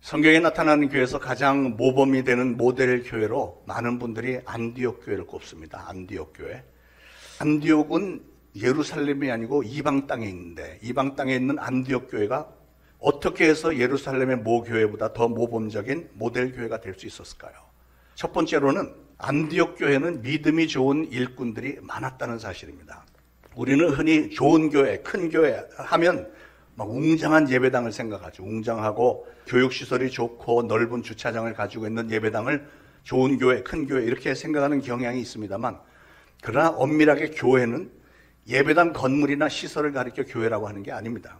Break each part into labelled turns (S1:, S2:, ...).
S1: 성경에 나타나는 교회에서 가장 모범이 되는 모델 교회로 많은 분들이 안디옥 교회를 꼽습니다. 안디옥 교회. 안디옥은 예루살렘이 아니고 이방 땅에 있는데, 이방 땅에 있는 안디옥 교회가 어떻게 해서 예루살렘의 모 교회보다 더 모범적인 모델 교회가 될 수 있었을까요? 첫 번째로는 안디옥 교회는 믿음이 좋은 일꾼들이 많았다는 사실입니다. 우리는 흔히 좋은 교회, 큰 교회 하면 막 웅장한 예배당을 생각하죠. 웅장하고 교육시설이 좋고 넓은 주차장을 가지고 있는 예배당을 좋은 교회, 큰 교회 이렇게 생각하는 경향이 있습니다만, 그러나 엄밀하게 교회는 예배당 건물이나 시설을 가리켜 교회라고 하는 게 아닙니다.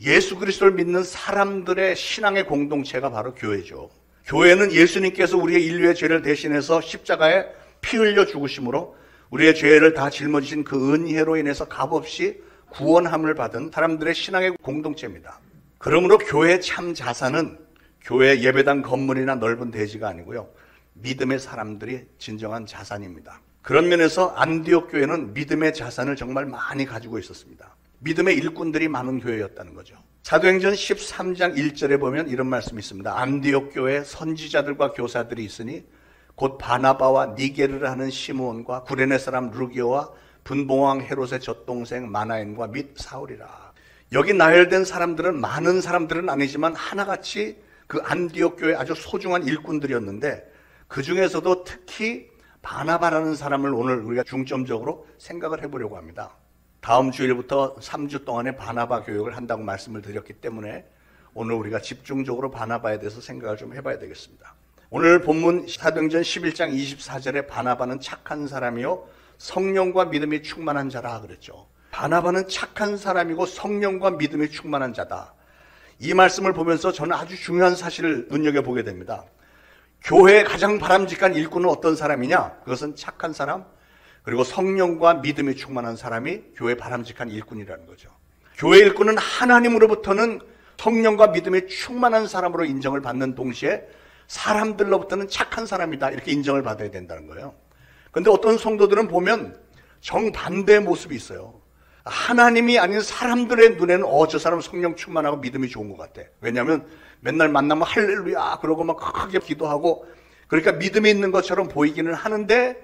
S1: 예수 그리스도를 믿는 사람들의 신앙의 공동체가 바로 교회죠. 교회는 예수님께서 우리의 인류의 죄를 대신해서 십자가에 피 흘려 죽으심으로 우리의 죄를 다 짊어지신 그 은혜로 인해서 값없이 구원함을 받은 사람들의 신앙의 공동체입니다. 그러므로 교회의 참 자산은 교회 예배당 건물이나 넓은 대지가 아니고요, 믿음의 사람들이 진정한 자산입니다. 그런 면에서 안디옥 교회는 믿음의 자산을 정말 많이 가지고 있었습니다. 믿음의 일꾼들이 많은 교회였다는 거죠. 사도행전 13장 1절에 보면 이런 말씀이 있습니다. 안디옥 교회에 선지자들과 교사들이 있으니 곧 바나바와 니게르를 하는 시므온과 구레네 사람 루기오와 분봉왕 헤롯의 젖동생 마나엔과 및 사울이라. 여기 나열된 사람들은 많은 사람들은 아니지만 하나같이 그 안디옥 교회 아주 소중한 일꾼들이었는데, 그 중에서도 특히 바나바라는 사람을 오늘 우리가 중점적으로 생각을 해보려고 합니다. 다음 주일부터 3주 동안의 바나바 교육을 한다고 말씀을 드렸기 때문에 오늘 우리가 집중적으로 바나바에 대해서 생각을 좀 해봐야 되겠습니다. 오늘 본문 사도행전 11장 24절에 바나바는 착한 사람이요 성령과 믿음이 충만한 자라 그랬죠. 바나바는 착한 사람이고 성령과 믿음이 충만한 자다. 이 말씀을 보면서 저는 아주 중요한 사실을 눈여겨보게 됩니다. 교회의 가장 바람직한 일꾼은 어떤 사람이냐? 그것은 착한 사람, 그리고 성령과 믿음이 충만한 사람이 교회의 바람직한 일꾼이라는 거죠. 교회 일꾼은 하나님으로부터는 성령과 믿음이 충만한 사람으로 인정을 받는 동시에 사람들로부터는 착한 사람이다 이렇게 인정을 받아야 된다는 거예요. 그런데 어떤 성도들은 보면 정반대의 모습이 있어요. 하나님이 아닌 사람들의 눈에는 저 사람 성령 충만하고 믿음이 좋은 것 같아. 왜냐하면 맨날 만나면 할렐루야 그러고 막 크게 기도하고, 그러니까 믿음이 있는 것처럼 보이기는 하는데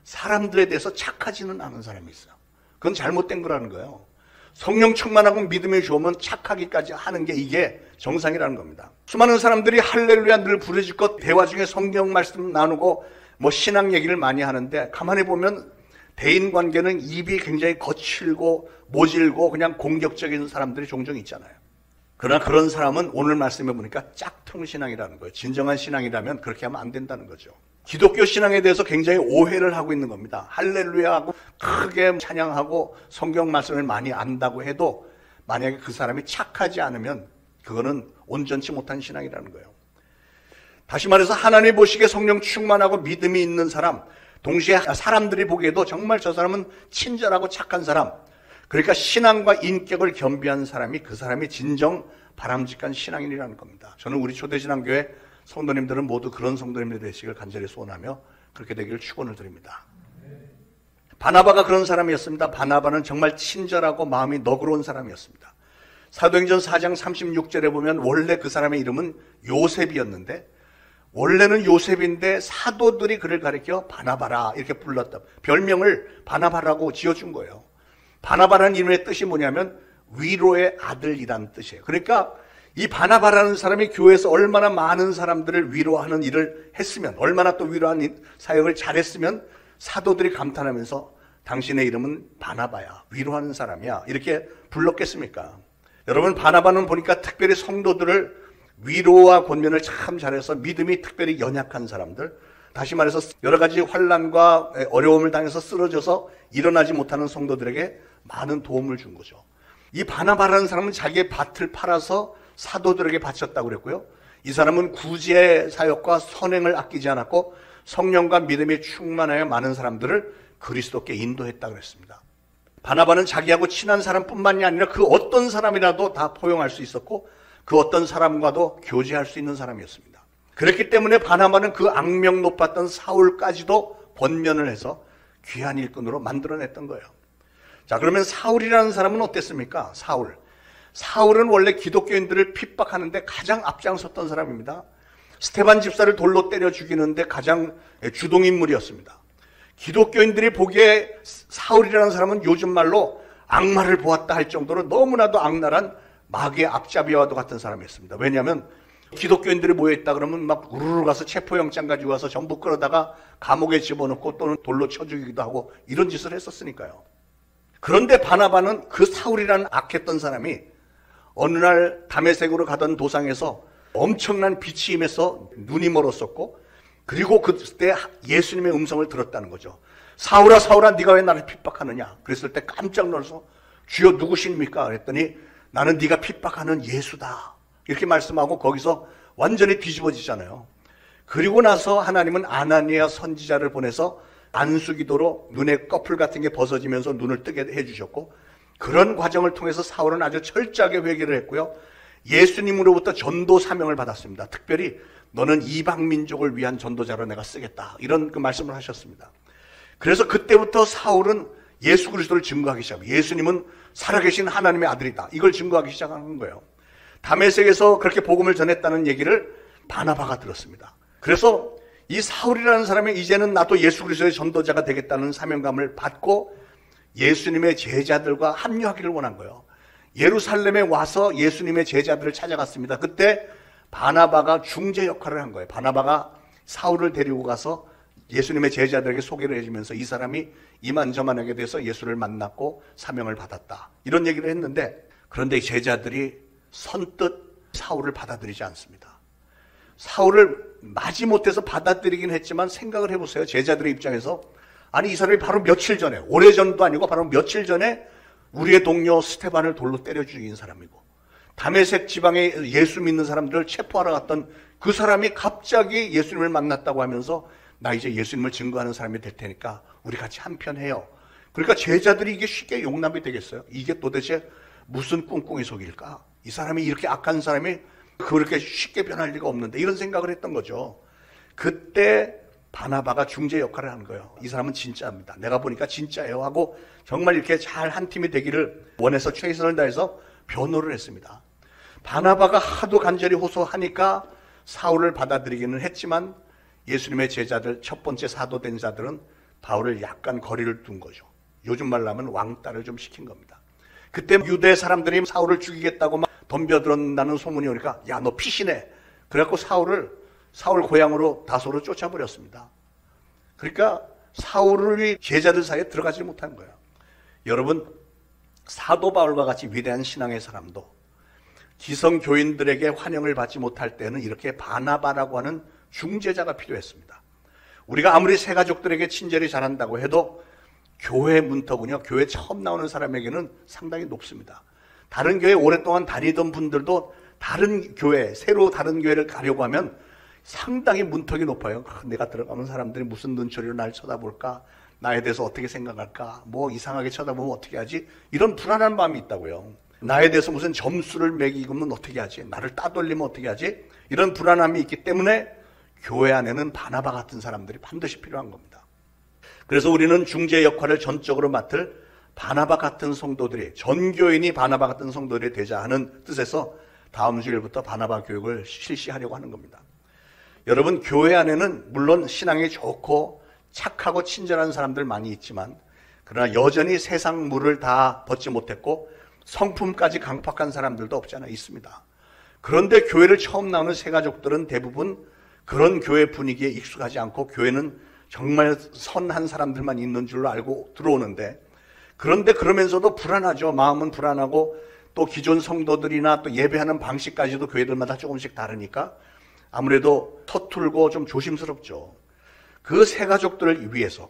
S1: 사람들에 대해서 착하지는 않은 사람이 있어요. 그건 잘못된 거라는 거예요. 성령 충만하고 믿음이 좋으면 착하기까지 하는 게 이게 정상이라는 겁니다. 수많은 사람들이 할렐루야 늘 부르짖고 대화 중에 성경 말씀 나누고 뭐 신앙 얘기를 많이 하는데, 가만히 보면 대인관계는 입이 굉장히 거칠고 모질고 그냥 공격적인 사람들이 종종 있잖아요. 그러나 그런 사람은 오늘 말씀해 보니까 짝퉁신앙이라는 거예요. 진정한 신앙이라면 그렇게 하면 안 된다는 거죠. 기독교 신앙에 대해서 굉장히 오해를 하고 있는 겁니다. 할렐루야 하고 크게 찬양하고 성경 말씀을 많이 안다고 해도 만약에 그 사람이 착하지 않으면 그거는 온전치 못한 신앙이라는 거예요. 다시 말해서 하나님 보시기에 성령 충만하고 믿음이 있는 사람, 동시에 사람들이 보기에도 정말 저 사람은 친절하고 착한 사람, 그러니까 신앙과 인격을 겸비한 사람이 그 사람이 진정 바람직한 신앙인이라는 겁니다. 저는 우리 초대신앙교회 성도님들은 모두 그런 성도님들이 되시길 간절히 소원하며 그렇게 되기를 축원을 드립니다. 바나바가 그런 사람이었습니다. 바나바는 정말 친절하고 마음이 너그러운 사람이었습니다. 사도행전 4장 36절에 보면 원래 그 사람의 이름은 요셉이었는데, 원래는 요셉인데 사도들이 그를 가리켜 바나바라 이렇게 불렀다. 별명을 바나바라고 지어준 거예요. 바나바라는 이름의 뜻이 뭐냐면 위로의 아들이라는 뜻이에요. 그러니까 이 바나바라는 사람이 교회에서 얼마나 많은 사람들을 위로하는 일을 했으면, 얼마나 또 위로하는 사역을 잘했으면 사도들이 감탄하면서 당신의 이름은 바나바야, 위로하는 사람이야 이렇게 불렀겠습니까? 여러분, 바나바는 보니까 특별히 성도들을 위로와 권면을 참 잘해서 믿음이 특별히 연약한 사람들, 다시 말해서 여러 가지 환난과 어려움을 당해서 쓰러져서 일어나지 못하는 성도들에게 많은 도움을 준 거죠. 이 바나바라는 사람은 자기의 밭을 팔아서 사도들에게 바쳤다고 그랬고요. 이 사람은 구제 사역과 선행을 아끼지 않았고 성령과 믿음이 충만하여 많은 사람들을 그리스도께 인도했다고 그랬습니다. 바나바는 자기하고 친한 사람뿐만이 아니라 그 어떤 사람이라도 다 포용할 수 있었고 그 어떤 사람과도 교제할 수 있는 사람이었습니다. 그렇기 때문에 바나바는 그 악명 높았던 사울까지도 권면을 해서 귀한 일꾼으로 만들어냈던 거예요. 자, 그러면 사울이라는 사람은 어땠습니까? 사울은 원래 기독교인들을 핍박하는데 가장 앞장섰던 사람입니다. 스데반 집사를 돌로 때려 죽이는데 가장 주동인물이었습니다. 기독교인들이 보기에 사울이라는 사람은 요즘 말로 악마를 보았다 할 정도로 너무나도 악랄한 마귀의 앞잡이와도 같은 사람이었습니다. 왜냐하면 기독교인들이 모여있다 그러면 막 우르르 가서 체포영장 가지고 와서 전부 끌어다가 감옥에 집어넣고 또는 돌로 쳐 죽이기도 하고 이런 짓을 했었으니까요. 그런데 바나바는 그 사울이라는 악했던 사람이 어느 날 다메섹으로 가던 도상에서 엄청난 빛이 임해서 눈이 멀었었고, 그리고 그때 예수님의 음성을 들었다는 거죠. 사울아 사울아 네가 왜 나를 핍박하느냐. 그랬을 때 깜짝 놀라서 주여 누구십니까? 그랬더니 나는 네가 핍박하는 예수다 이렇게 말씀하고 거기서 완전히 뒤집어지잖아요. 그리고 나서 하나님은 아나니아 선지자를 보내서 안수기도로 눈에 꺼풀 같은 게 벗어지면서 눈을 뜨게 해주셨고, 그런 과정을 통해서 사울은 아주 철저하게 회개를 했고요. 예수님으로부터 전도 사명을 받았습니다. 특별히 너는 이방 민족을 위한 전도자로 내가 쓰겠다 이런 그 말씀을 하셨습니다. 그래서 그때부터 사울은 예수 그리스도를 증거하기 시작합니다. 예수님은 살아계신 하나님의 아들이다 이걸 증거하기 시작하는 거예요. 다메섹에서 그렇게 복음을 전했다는 얘기를 바나바가 들었습니다. 그래서 이 사울이라는 사람이 이제는 나도 예수 그리스도의 전도자가 되겠다는 사명감을 받고 예수님의 제자들과 합류하기를 원한 거예요. 예루살렘에 와서 예수님의 제자들을 찾아갔습니다. 그때 바나바가 중재 역할을 한 거예요. 바나바가 사울을 데리고 가서 예수님의 제자들에게 소개를 해주면서 이 사람이 이만저만하게 돼서 예수를 만났고 사명을 받았다 이런 얘기를 했는데, 그런데 이 제자들이 선뜻 사울을 받아들이지 않습니다. 사울을 마지못해서 받아들이긴 했지만 생각을 해보세요. 제자들의 입장에서 아니 이 사람이 바로 며칠 전에, 오래전도 아니고 바로 며칠 전에 우리의 동료 스데반을 돌로 때려 죽인 사람이고, 다메섹 지방에 예수 믿는 사람들을 체포하러 갔던 그 사람이 갑자기 예수님을 만났다고 하면서 나 이제 예수님을 증거하는 사람이 될 테니까 우리 같이 한편 해요. 그러니까 제자들이 이게 쉽게 용납이 되겠어요? 이게 도대체 무슨 꿍꿍이 속일까? 이 사람이 이렇게 악한 사람이 그렇게 쉽게 변할 리가 없는데 이런 생각을 했던 거죠. 그때 바나바가 중재 역할을 한 거예요. 이 사람은 진짜입니다. 내가 보니까 진짜예요 하고 정말 이렇게 잘 한 팀이 되기를 원해서 최선을 다해서 변호를 했습니다. 바나바가 하도 간절히 호소하니까 사울을 받아들이기는 했지만 예수님의 제자들, 첫 번째 사도된 자들은 바울을 약간 거리를 둔 거죠. 요즘 말로 하면 왕따를 좀 시킨 겁니다. 그때 유대 사람들이 사울을 죽이겠다고 막 덤벼들었다는 소문이 오니까 야 너 피신해. 그래갖고 사울 고향으로 다소로 쫓아버렸습니다. 그러니까 사울이 제자들 사이에 들어가지 못한 거예요. 여러분, 사도 바울과 같이 위대한 신앙의 사람도 기성 교인들에게 환영을 받지 못할 때는 이렇게 바나바라고 하는 중재자가 필요했습니다. 우리가 아무리 새 가족들에게 친절히 잘한다고 해도 교회 문턱은요, 교회 처음 나오는 사람에게는 상당히 높습니다. 다른 교회 오랫동안 다니던 분들도 다른 교회, 새로 다른 교회를 가려고 하면 상당히 문턱이 높아요. 내가 들어가면 사람들이 무슨 눈초리로 날 쳐다볼까? 나에 대해서 어떻게 생각할까? 뭐 이상하게 쳐다보면 어떻게 하지? 이런 불안한 마음이 있다고요. 나에 대해서 무슨 점수를 매기면 어떻게 하지? 나를 따돌리면 어떻게 하지? 이런 불안함이 있기 때문에 교회 안에는 바나바 같은 사람들이 반드시 필요한 겁니다. 그래서 우리는 중재 역할을 전적으로 맡을 바나바 같은 성도들이, 전교인이 바나바 같은 성도들이 되자 하는 뜻에서 다음 주일부터 바나바 교육을 실시하려고 하는 겁니다. 여러분, 교회 안에는 물론 신앙이 좋고 착하고 친절한 사람들 많이 있지만, 그러나 여전히 세상 물을 다 벗지 못했고 성품까지 강팍한 사람들도 없지 않아 있습니다. 그런데 교회를 처음 나오는 새가족들은 대부분 그런 교회 분위기에 익숙하지 않고 교회는 정말 선한 사람들만 있는 줄로 알고 들어오는데, 그런데 그러면서도 불안하죠. 마음은 불안하고 또 기존 성도들이나 또 예배하는 방식까지도 교회들마다 조금씩 다르니까 아무래도 서툴고 좀 조심스럽죠. 그 새가족들을 위해서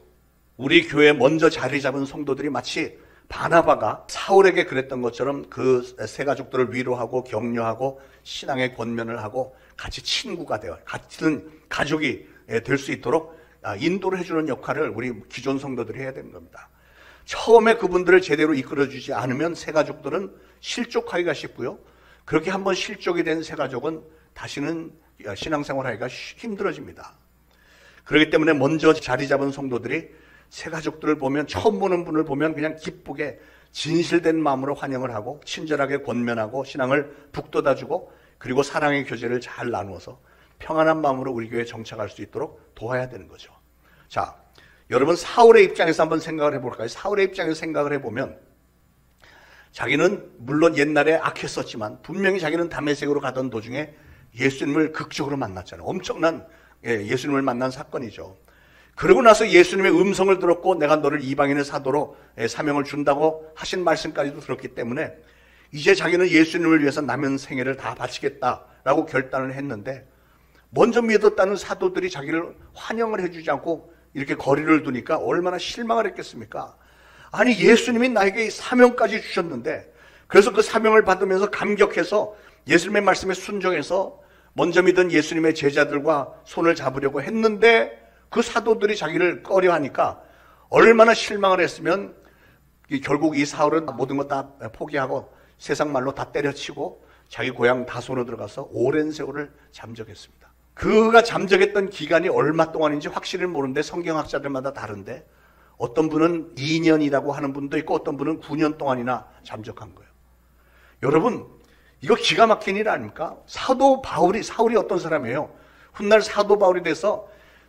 S1: 우리 교회에 먼저 자리 잡은 성도들이 마치 바나바가 사울에게 그랬던 것처럼 그 새가족들을 위로하고 격려하고 신앙의 권면을 하고 같이 친구가 되어 같은 가족이 될 수 있도록 인도를 해주는 역할을 우리 기존 성도들이 해야 되는 겁니다. 처음에 그분들을 제대로 이끌어주지 않으면 새가족들은 실족하기가 쉽고요. 그렇게 한번 실족이 된 새가족은 다시는 신앙생활하기가 힘들어집니다. 그렇기 때문에 먼저 자리 잡은 성도들이 새가족들을 보면, 처음 보는 분을 보면 그냥 기쁘게 진실된 마음으로 환영을 하고 친절하게 권면하고 신앙을 북돋아주고 그리고 사랑의 교제를 잘 나누어서 평안한 마음으로 우리 교회에 정착할 수 있도록 도와야 되는 거죠. 자, 여러분 사울의 입장에서 한번 생각을 해볼까요? 사울의 입장에서 생각을 해보면 자기는 물론 옛날에 악했었지만 분명히 자기는 다메섹으로 가던 도중에 예수님을 극적으로 만났잖아요. 엄청난 예수님을 만난 사건이죠. 그러고 나서 예수님의 음성을 들었고 내가 너를 이방인의 사도로 사명을 준다고 하신 말씀까지도 들었기 때문에 이제 자기는 예수님을 위해서 남은 생애를 다 바치겠다라고 결단을 했는데 먼저 믿었다는 사도들이 자기를 환영을 해주지 않고 이렇게 거리를 두니까 얼마나 실망을 했겠습니까? 아니 예수님이 나에게 사명까지 주셨는데 그래서 그 사명을 받으면서 감격해서 예수님의 말씀에 순종해서 먼저 믿은 예수님의 제자들과 손을 잡으려고 했는데 그 사도들이 자기를 꺼려하니까 얼마나 실망을 했으면 결국 이 사울은 모든 것 다 포기하고 세상 말로 다 때려치고 자기 고향 다소로 들어가서 오랜 세월을 잠적했습니다. 그가 잠적했던 기간이 얼마 동안인지 확실히 모르는데 성경학자들마다 다른데 어떤 분은 2년이라고 하는 분도 있고 어떤 분은 9년 동안이나 잠적한 거예요. 여러분 이거 기가 막힌 일 아닙니까? 사울이 어떤 사람이에요? 훗날 사도 바울이 돼서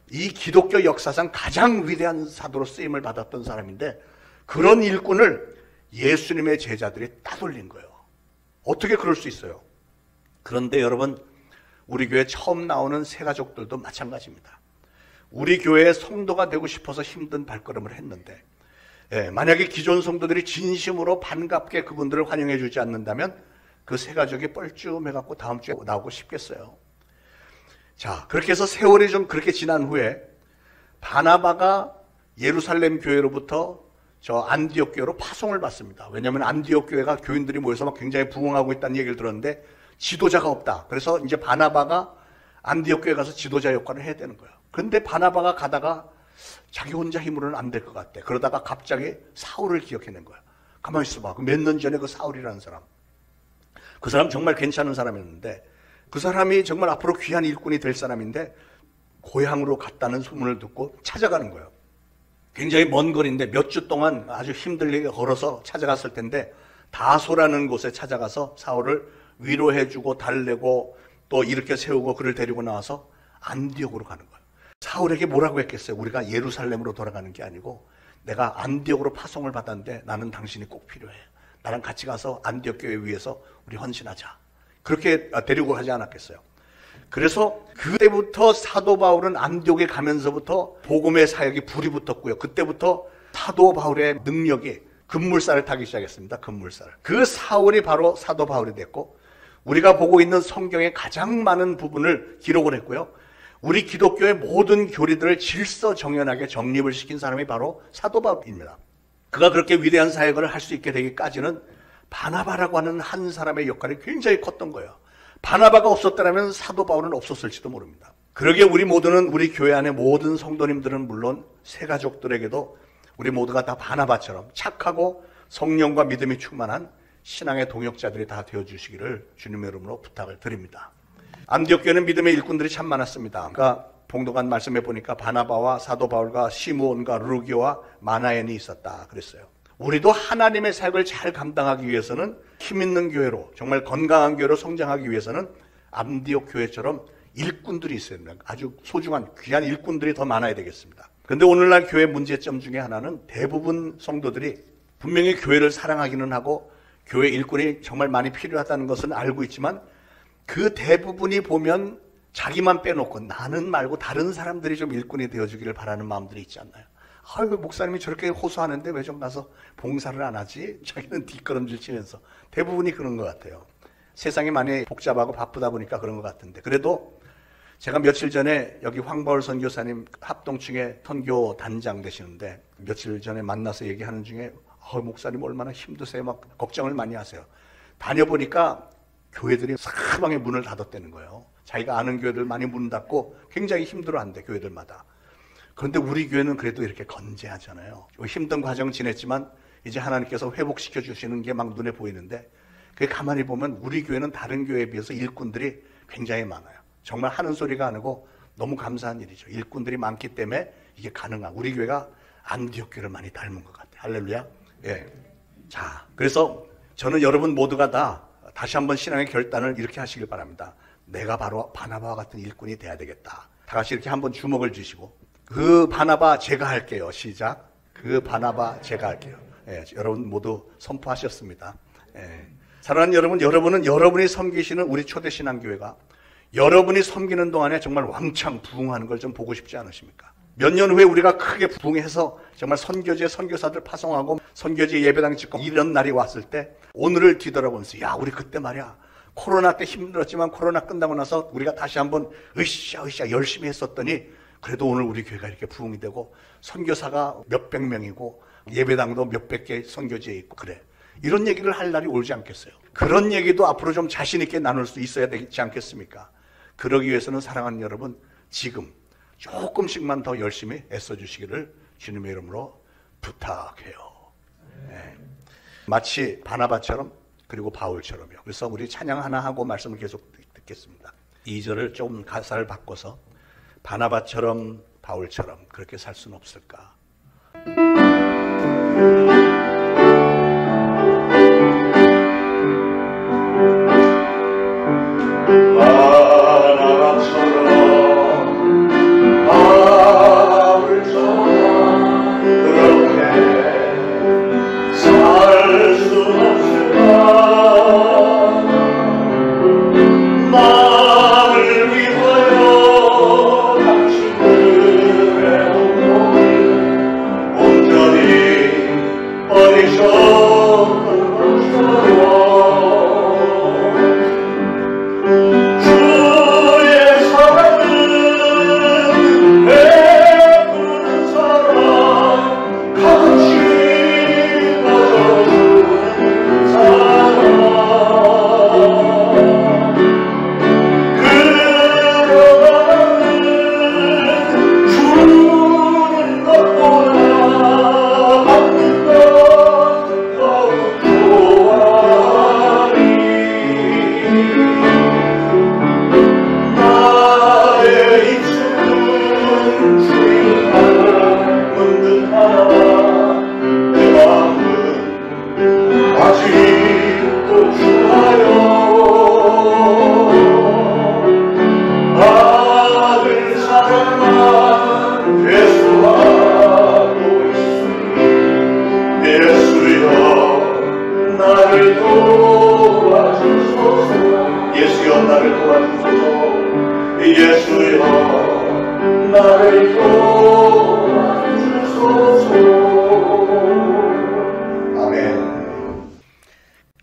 S1: 이 기독교 역사상 가장 위대한 사도로 쓰임을 받았던 사람인데 그런 일꾼을 예수님의 제자들이 따돌린 거예요. 어떻게 그럴 수 있어요? 그런데 여러분 우리 교회 처음 나오는 새가족들도 마찬가지입니다. 우리 교회의 성도가 되고 싶어서 힘든 발걸음을 했는데 만약에 기존 성도들이 진심으로 반갑게 그분들을 환영해 주지 않는다면 그 새가족이 뻘쭘해갖고 다음 주에 나오고 싶겠어요. 자, 그렇게 해서 세월이 좀 그렇게 지난 후에 바나바가 예루살렘 교회로부터 저 안디옥 교회로 파송을 받습니다. 왜냐하면 안디옥 교회가 교인들이 모여서 막 굉장히 부흥하고 있다는 얘기를 들었는데 지도자가 없다. 그래서 이제 바나바가 안디옥 교회 가서 지도자 역할을 해야 되는 거예요. 그런데 바나바가 가다가 자기 혼자 힘으로는 안 될 것 같대. 그러다가 갑자기 사울을 기억해낸 거야. 가만히 있어봐. 몇 년 전에 그 사울이라는 사람. 그 사람 정말 괜찮은 사람이었는데 그 사람이 정말 앞으로 귀한 일꾼이 될 사람인데 고향으로 갔다는 소문을 듣고 찾아가는 거예요. 굉장히 먼 거리인데 몇 주 동안 아주 힘들게 걸어서 찾아갔을 텐데 다소라는 곳에 찾아가서 사울을 위로해주고 달래고 또 이렇게 세우고 그를 데리고 나와서 안디옥으로 가는 거예요. 사울에게 뭐라고 했겠어요? 우리가 예루살렘으로 돌아가는 게 아니고 내가 안디옥으로 파송을 받았는데 나는 당신이 꼭 필요해. 나랑 같이 가서 안디옥 교회 위해서 우리 헌신하자. 그렇게 데리고 가지 않았겠어요? 그래서 그때부터 사도 바울은 안디옥에 가면서부터 복음의 사역이 불이 붙었고요. 그때부터 사도 바울의 능력이 급물살을 타기 시작했습니다. 급물살을. 그 사울이 바로 사도 바울이 됐고 우리가 보고 있는 성경의 가장 많은 부분을 기록을 했고요. 우리 기독교의 모든 교리들을 질서정연하게 정립을 시킨 사람이 바로 사도 바울입니다. 그가 그렇게 위대한 사역을 할 수 있게 되기까지는 바나바라고 하는 한 사람의 역할이 굉장히 컸던 거예요. 바나바가 없었더라면 사도 바울은 없었을지도 모릅니다. 그러기에 우리 모두는 우리 교회 안에 모든 성도님들은 물론 새가족들에게도 우리 모두가 다 바나바처럼 착하고 성령과 믿음이 충만한 신앙의 동역자들이 다 되어주시기를 주님의 이름으로 부탁을 드립니다. 안디옥 교회는 믿음의 일꾼들이 참 많았습니다. 그러니까 봉독한 말씀에 보니까 바나바와 사도 바울과 시므온과 루기오와 마나엔이 있었다 그랬어요. 우리도 하나님의 사역을 잘 감당하기 위해서는 힘 있는 교회로 정말 건강한 교회로 성장하기 위해서는 안디옥 교회처럼 일꾼들이 있어야 됩니다. 아주 소중한 귀한 일꾼들이 더 많아야 되겠습니다. 그런데 오늘날 교회 문제점 중에 하나는 대부분 성도들이 분명히 교회를 사랑하기는 하고 교회 일꾼이 정말 많이 필요하다는 것은 알고 있지만 그 대부분이 보면 자기만 빼놓고 나는 말고 다른 사람들이 좀 일꾼이 되어주기를 바라는 마음들이 있지 않나요? 아유, 목사님이 저렇게 호소하는데 왜 좀 가서 봉사를 안 하지? 자기는 뒷걸음질 치면서. 대부분이 그런 것 같아요. 세상이 많이 복잡하고 바쁘다 보니까 그런 것 같은데. 그래도 제가 며칠 전에 여기 황바울 선교사님 합동층의 선교 단장 되시는데 며칠 전에 만나서 얘기하는 중에 목사님 얼마나 힘드세요? 막 걱정을 많이 하세요. 다녀보니까 교회들이 사방에 문을 닫았다는 거예요. 자기가 아는 교회들 많이 문 닫고 굉장히 힘들어한대, 교회들마다. 그런데 우리 교회는 그래도 이렇게 건재하잖아요. 힘든 과정 지냈지만 이제 하나님께서 회복시켜 주시는 게 막 눈에 보이는데 그게 가만히 보면 우리 교회는 다른 교회에 비해서 일꾼들이 굉장히 많아요. 정말 하는 소리가 아니고 너무 감사한 일이죠. 일꾼들이 많기 때문에 이게 가능한 우리 교회가 안디옥 교회를 많이 닮은 것 같아요. 할렐루야. 예. 자, 그래서 저는 여러분 모두가 다 다시 한번 신앙의 결단을 이렇게 하시길 바랍니다. 내가 바로 바나바와 같은 일꾼이 돼야 되겠다. 다 같이 이렇게 한번 주먹을 쥐시고, 그 바나바 제가 할게요. 시작. 그 바나바 제가 할게요. 예, 여러분 모두 선포하셨습니다. 예. 사랑하는 여러분, 여러분은 여러분이 섬기시는 우리 초대신앙교회가 여러분이 섬기는 동안에 정말 왕창 부흥하는 걸 좀 보고 싶지 않으십니까? 몇 년 후에 우리가 크게 부흥해서 정말 선교제 선교사들 파송하고 선교제 예배당 짓고 이런 날이 왔을 때 오늘을 뒤돌아보면서, 야, 우리 그때 말이야, 코로나 때 힘들었지만 코로나 끝나고 나서 우리가 다시 한번 으쌰 열심히 했었더니 그래도 오늘 우리 교회가 이렇게 부흥이 되고 선교사가 몇백 명이고 예배당도 몇백 개 선교지에 있고, 그래, 이런 얘기를 할 날이 오지 않겠어요? 그런 얘기도 앞으로 좀 자신 있게 나눌 수 있어야 되지 않겠습니까? 그러기 위해서는 사랑하는 여러분, 지금 조금씩만 더 열심히 애써주시기를 주님의 이름으로 부탁해요. 네. 마치 바나바처럼 그리고 바울처럼요. 그래서 우리 찬양 하나 하고 말씀을 계속 듣겠습니다. 2절을 좀 가사를 바꿔서 바나바처럼 바울처럼 그렇게 살 수는 없을까?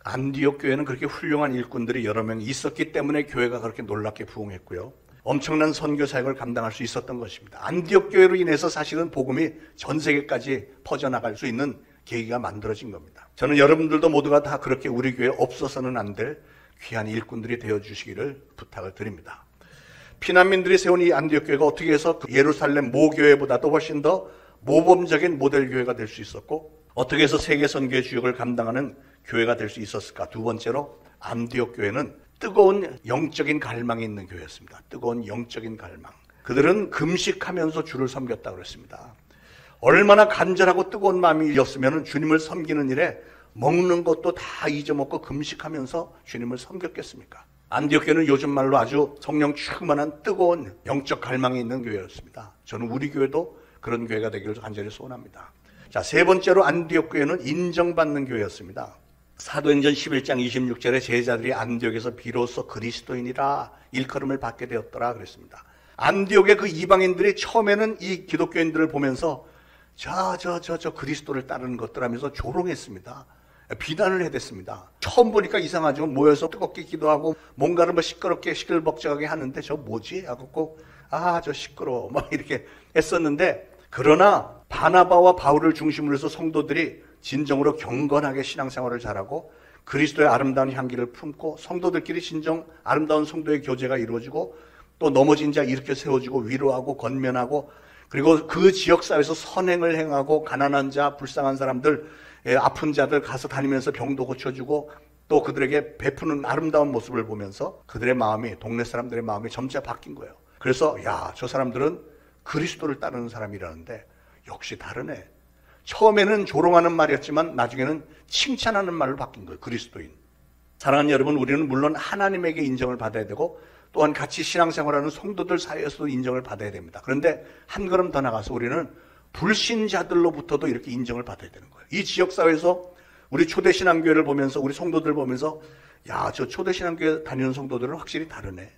S1: 안디옥 교회는 그렇게 훌륭한 일꾼들이 여러 명 있었기 때문에 교회가 그렇게 놀랍게 부흥했고요. 엄청난 선교 사역을 감당할 수 있었던 것입니다. 안디옥 교회로 인해서 사실은 복음이 전 세계까지 퍼져나갈 수 있는 계기가 만들어진 겁니다. 저는 여러분들도 모두가 다 그렇게 우리 교회에 없어서는 안 될 귀한 일꾼들이 되어주시기를 부탁을 드립니다. 피난민들이 세운 이 안디옥 교회가 어떻게 해서 예루살렘 모교회보다도 훨씬 더 모범적인 모델 교회가 될 수 있었고, 어떻게 해서 세계 선교의 주역을 감당하는 교회가 될 수 있었을까? 두 번째로, 안디옥 교회는 뜨거운 영적인 갈망이 있는 교회였습니다. 뜨거운 영적인 갈망. 그들은 금식하면서 주를 섬겼다고 그랬습니다. 얼마나 간절하고 뜨거운 마음이었으면 주님을 섬기는 일에 먹는 것도 다 잊어먹고 금식하면서 주님을 섬겼겠습니까? 안디옥 교회는 요즘 말로 아주 성령 충만한 뜨거운 영적 갈망이 있는 교회였습니다. 저는 우리 교회도 그런 교회가 되기를 간절히 소원합니다. 자, 세 번째로 안디옥 교회는 인정받는 교회였습니다. 사도행전 11장 26절에 제자들이 안디옥에서 비로소 그리스도인이라 일컬음을 받게 되었더라 그랬습니다. 안디옥의 그 이방인들이 처음에는 이 기독교인들을 보면서 저 그리스도를 따르는 것들 하면서 조롱했습니다. 비난을 해댔습니다. 처음 보니까 이상하죠. 모여서 뜨겁게 기도하고 뭔가를 뭐 시끄럽게 시끌벅적하게 하는데 저 뭐지? 하고 저 시끄러워 막 이렇게 했었는데, 그러나 바나바와 바울을 중심으로 해서 성도들이 진정으로 경건하게 신앙생활을 잘하고 그리스도의 아름다운 향기를 품고 성도들끼리 진정 아름다운 성도의 교제가 이루어지고 또 넘어진 자 일으켜 세워주고 위로하고 건면하고, 그리고 그 지역사회에서 선행을 행하고 가난한 자, 불쌍한 사람들, 아픈 자들 가서 다니면서 병도 고쳐주고 또 그들에게 베푸는 아름다운 모습을 보면서 그들의 마음이, 동네 사람들의 마음이 점차 바뀐 거예요. 그래서 저 사람들은 그리스도를 따르는 사람이라는데 역시 다르네. 처음에는 조롱하는 말이었지만 나중에는 칭찬하는 말로 바뀐 거예요. 그리스도인. 사랑하는 여러분, 우리는 물론 하나님에게 인정을 받아야 되고 또한 같이 신앙생활하는 성도들 사이에서도 인정을 받아야 됩니다. 그런데 한 걸음 더 나가서 우리는 불신자들로부터도 이렇게 인정을 받아야 되는 거예요. 이 지역사회에서 우리 초대신앙교회를 보면서 우리 성도들 보면서 야, 저 초대신앙교회 다니는 성도들은 확실히 다르네.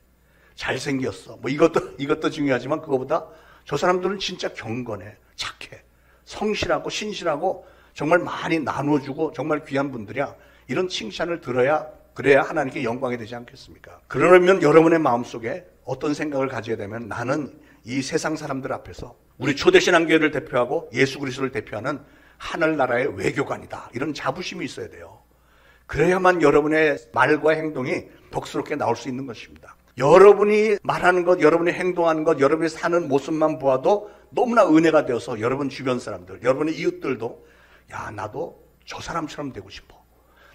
S1: 잘생겼어. 뭐 이것도 중요하지만 그거보다 저 사람들은 진짜 경건해. 착해. 성실하고 신실하고 정말 많이 나눠주고 정말 귀한 분들이야. 이런 칭찬을 들어야 그래야 하나님께 영광이 되지 않겠습니까? 그러면 여러분의 마음속에 어떤 생각을 가져야 되면 나는 이 세상 사람들 앞에서 우리 초대신앙교회를 대표하고 예수 그리스도를 대표하는 하늘나라의 외교관이다. 이런 자부심이 있어야 돼요. 그래야만 여러분의 말과 행동이 복스럽게 나올 수 있는 것입니다. 여러분이 말하는 것, 여러분이 행동하는 것, 여러분이 사는 모습만 보아도 너무나 은혜가 되어서 여러분 주변 사람들, 여러분의 이웃들도 야, 나도 저 사람처럼 되고 싶어.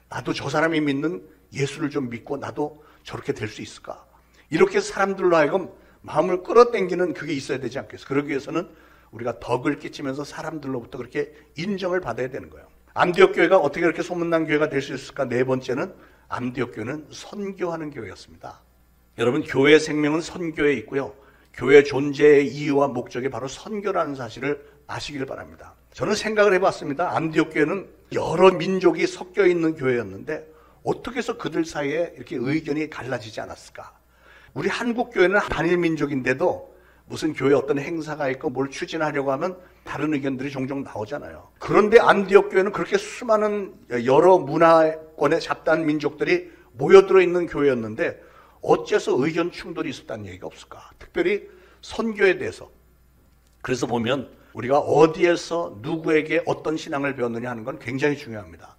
S1: 나도 저 사람이 믿는 예수를 좀 믿고 나도 저렇게 될 수 있을까? 이렇게 사람들로 하여금 마음을 끌어당기는 그게 있어야 되지 않겠어요? 그러기 위해서는 우리가 덕을 끼치면서 사람들로부터 그렇게 인정을 받아야 되는 거예요. 안디옥 교회가 어떻게 그렇게 소문난 교회가 될 수 있을까? 네 번째는 안디옥 교회는 선교하는 교회였습니다. 여러분, 교회의 생명은 선교에 있고요. 교회 존재의 이유와 목적이 바로 선교라는 사실을 아시길 바랍니다. 저는 생각을 해봤습니다. 안디옥 교회는 여러 민족이 섞여 있는 교회였는데 어떻게 해서 그들 사이에 이렇게 의견이 갈라지지 않았을까? 우리 한국 교회는 단일 민족인데도 무슨 교회 어떤 행사가 있고 뭘 추진하려고 하면 다른 의견들이 종종 나오잖아요. 그런데 안디옥 교회는 그렇게 수많은 여러 문화권의 잡다한 민족들이 모여들어 있는 교회였는데 어째서 의견 충돌이 있었다는 얘기가 없을까? 특별히 선교에 대해서. 그래서 보면 우리가 어디에서 누구에게 어떤 신앙을 배웠느냐 하는 건 굉장히 중요합니다.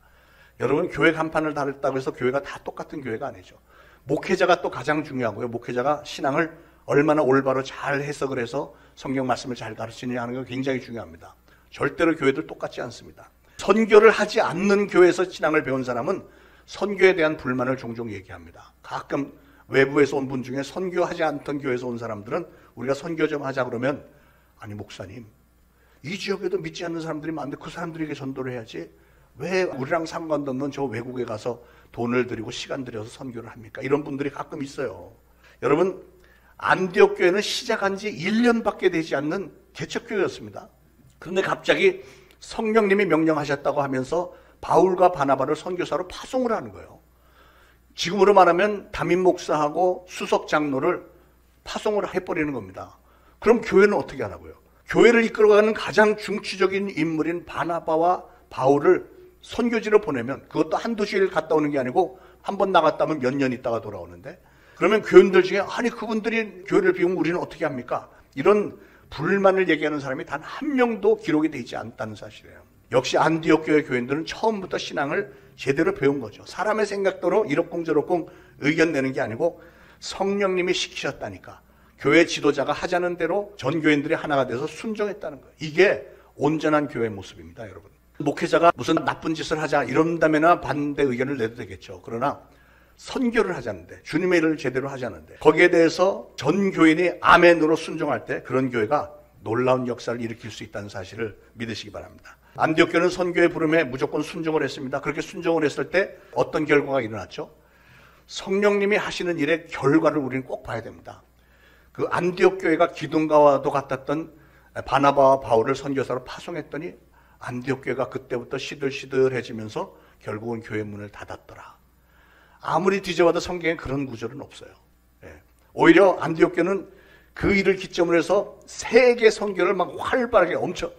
S1: 여러분, 교회 간판을 달았다고 해서 교회가 다 똑같은 교회가 아니죠. 목회자가 또 가장 중요하고요. 목회자가 신앙을 얼마나 올바로 잘 해석을 해서 성경 말씀을 잘 가르치느냐 하는 건 굉장히 중요합니다. 절대로 교회들 똑같지 않습니다. 선교를 하지 않는 교회에서 신앙을 배운 사람은 선교에 대한 불만을 종종 얘기합니다. 가끔 외부에서 온 분 중에 선교하지 않던 교회에서 온 사람들은 우리가 선교 좀 하자 그러면 아니 목사님, 이 지역에도 믿지 않는 사람들이 많은데 그 사람들에게 전도를 해야지 왜 우리랑 상관도 없는 저 외국에 가서 돈을 들이고 시간 들여서 선교를 합니까? 이런 분들이 가끔 있어요. 여러분, 안디옥 교회는 시작한 지 1년밖에 되지 않는 개척교회였습니다. 그런데 갑자기 성령님이 명령하셨다고 하면서 바울과 바나바를 선교사로 파송을 하는 거예요. 지금으로 말하면 담임 목사하고 수석 장로를 파송을 해버리는 겁니다. 그럼 교회는 어떻게 하라고요? 교회를 이끌어가는 가장 중추적인 인물인 바나바와 바울을 선교지로 보내면 그것도 한두 주일 갔다 오는 게 아니고 한 번 나갔다 오면 몇 년 있다가 돌아오는데 그러면 교인들 중에 아니 그분들이 교회를 비우면 우리는 어떻게 합니까? 이런 불만을 얘기하는 사람이 단 한 명도 기록이 되어 있지 않다는 사실이에요. 역시 안디옥 교회 교인들은 처음부터 신앙을 제대로 배운 거죠. 사람의 생각대로 이러쿵저러쿵 의견 내는 게 아니고 성령님이 시키셨다니까 교회 지도자가 하자는 대로 전 교인들이 하나가 돼서 순종했다는 거예요. 이게 온전한 교회 모습입니다, 여러분. 목회자가 무슨 나쁜 짓을 하자 이런다면 반대 의견을 내도 되겠죠. 그러나 선교를 하자는데 주님의 일을 제대로 하자는데 거기에 대해서 전 교인이 아멘으로 순종할 때 그런 교회가 놀라운 역사를 일으킬 수 있다는 사실을 믿으시기 바랍니다. 안디옥 교회는 선교의 부름에 무조건 순종을 했습니다. 그렇게 순종을 했을 때 어떤 결과가 일어났죠? 성령님이 하시는 일의 결과를 우리는 꼭 봐야 됩니다. 그 안디옥 교회가 기둥가와도 같았던 바나바와 바울을 선교사로 파송했더니 안디옥 교회가 그때부터 시들시들해지면서 결국은 교회 문을 닫았더라. 아무리 뒤져봐도 성경에 그런 구절은 없어요. 오히려 안디옥 교회는 그 일을 기점으로 해서 세계 선교를 막 활발하게 엄청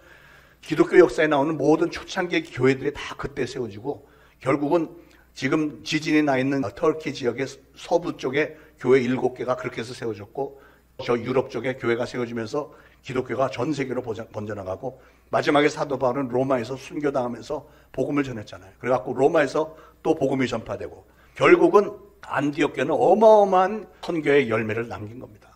S1: 기독교 역사에 나오는 모든 초창기 교회들이 다 그때 세워지고 결국은 지금 지진이 나 있는 터키 지역의 서부 쪽에 교회 7개가 그렇게 해서 세워졌고 저 유럽 쪽에 교회가 세워지면서 기독교가 전 세계로 번져나가고 마지막에 사도 바울은 로마에서 순교당하면서 복음을 전했잖아요. 그래갖고 로마에서 또 복음이 전파되고 결국은 안디옥 교회는 어마어마한 선교의 열매를 남긴 겁니다.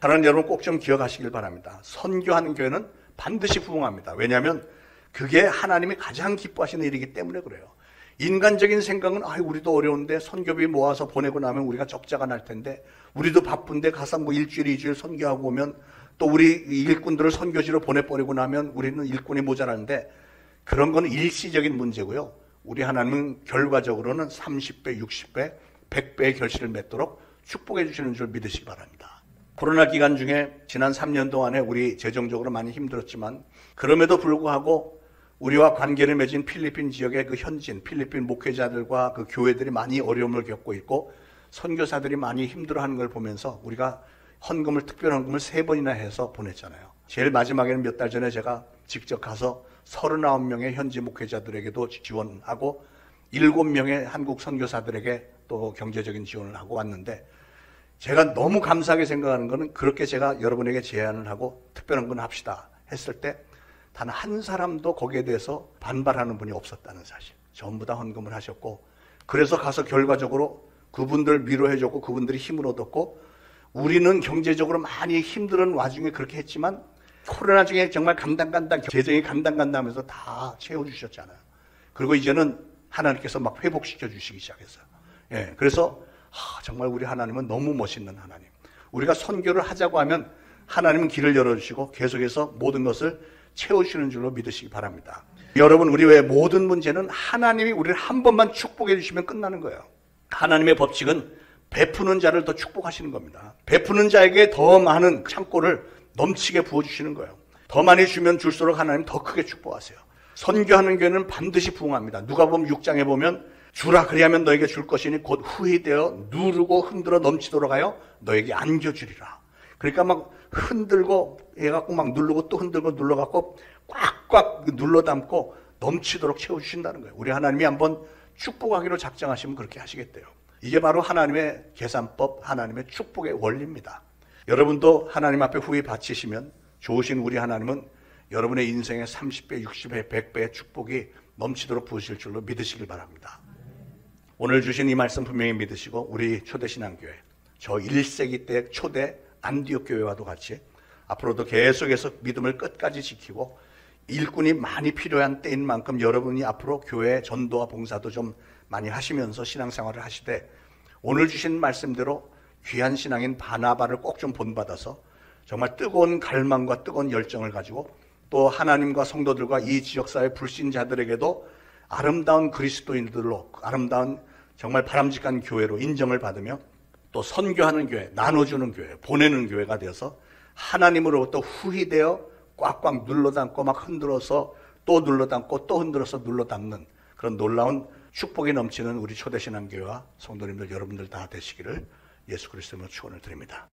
S1: 사랑하는 여러분 꼭 좀 기억하시길 바랍니다. 선교하는 교회는 반드시 부흥합니다. 왜냐하면 그게 하나님이 가장 기뻐하시는 일이기 때문에 그래요. 인간적인 생각은 우리도 어려운데 선교비 모아서 보내고 나면 우리가 적자가 날 텐데 우리도 바쁜데 가서 뭐 일주일, 2주일 선교하고 오면 또 우리 일꾼들을 선교지로 보내버리고 나면 우리는 일꾼이 모자라는데 그런 건 일시적인 문제고요. 우리 하나님은 결과적으로는 30배, 60배, 100배의 결실을 맺도록 축복해 주시는 줄 믿으시기 바랍니다. 코로나 기간 중에 지난 3년 동안에 우리 재정적으로 많이 힘들었지만 그럼에도 불구하고 우리와 관계를 맺은 필리핀 지역의 그 현지인, 필리핀 목회자들과 그 교회들이 많이 어려움을 겪고 있고 선교사들이 많이 힘들어하는 걸 보면서 우리가 헌금을, 특별 헌금을 3번이나 해서 보냈잖아요. 제일 마지막에는 몇 달 전에 제가 직접 가서 39명의 현지 목회자들에게도 지원하고 7명의 한국 선교사들에게 또 경제적인 지원을 하고 왔는데, 제가 너무 감사하게 생각하는 것은 그렇게 제가 여러분에게 제안을 하고 특별 헌금을 합시다 했을 때 단 한 사람도 거기에 대해서 반발하는 분이 없었다는 사실. 전부 다 헌금을 하셨고, 그래서 가서 결과적으로 그분들 위로해줬고 그분들이 힘을 얻었고, 우리는 경제적으로 많이 힘든 와중에 그렇게 했지만 코로나 중에 정말 간당간당, 재정이 간당간당하면서 다 채워주셨잖아요. 그리고 이제는 하나님께서 막 회복시켜 주시기 시작했어요. 예, 그래서 정말 우리 하나님은 너무 멋있는 하나님. 우리가 선교를 하자고 하면 하나님은 길을 열어주시고 계속해서 모든 것을 채우시는 줄로 믿으시기 바랍니다. 여러분, 우리의 모든 문제는 하나님이 우리를 한 번만 축복해 주시면 끝나는 거예요. 하나님의 법칙은 베푸는 자를 더 축복하시는 겁니다. 베푸는 자에게 더 많은 창고를 넘치게 부어주시는 거예요. 더 많이 주면 줄수록 하나님 더 크게 축복하세요. 선교하는 교회는 반드시 부흥합니다. 누가복음 6장에 보면 주라 그리하면 너에게 줄 것이니 곧 후히되어 누르고 흔들어 넘치도록 하여 너에게 안겨주리라. 그러니까 막 흔들고 해갖고 막 누르고 또 흔들고 눌러갖고 꽉꽉 눌러 담고 넘치도록 채워주신다는 거예요. 우리 하나님이 한번 축복하기로 작정하시면 그렇게 하시겠대요. 이게 바로 하나님의 계산법, 하나님의 축복의 원리입니다. 여러분도 하나님 앞에 후히 바치시면 좋으신 우리 하나님은 여러분의 인생의 30배, 60배, 100배의 축복이 넘치도록 부으실 줄로 믿으시길 바랍니다. 오늘 주신 이 말씀 분명히 믿으시고 우리 초대신앙교회, 저 1세기 때 초대 안디옥 교회와도 같이 앞으로도 계속해서 믿음을 끝까지 지키고 일꾼이 많이 필요한 때인 만큼 여러분이 앞으로 교회 전도와 봉사도 좀 많이 하시면서 신앙생활을 하시되 오늘 주신 말씀대로 귀한 신앙인 바나바를 꼭 좀 본받아서 정말 뜨거운 갈망과 뜨거운 열정을 가지고 또 하나님과 성도들과 이 지역사회 불신자들에게도 아름다운 그리스도인들로, 아름다운 정말 바람직한 교회로 인정을 받으며 또 선교하는 교회, 나눠주는 교회, 보내는 교회가 되어서 하나님으로부터 후히되어 꽉꽉 눌러 담고 막 흔들어서 또 눌러 담고 또 흔들어서 눌러 담는 그런 놀라운 축복이 넘치는 우리 초대신앙교회와 성도님들 여러분들 다 되시기를 예수 그리스도로 축원을 드립니다.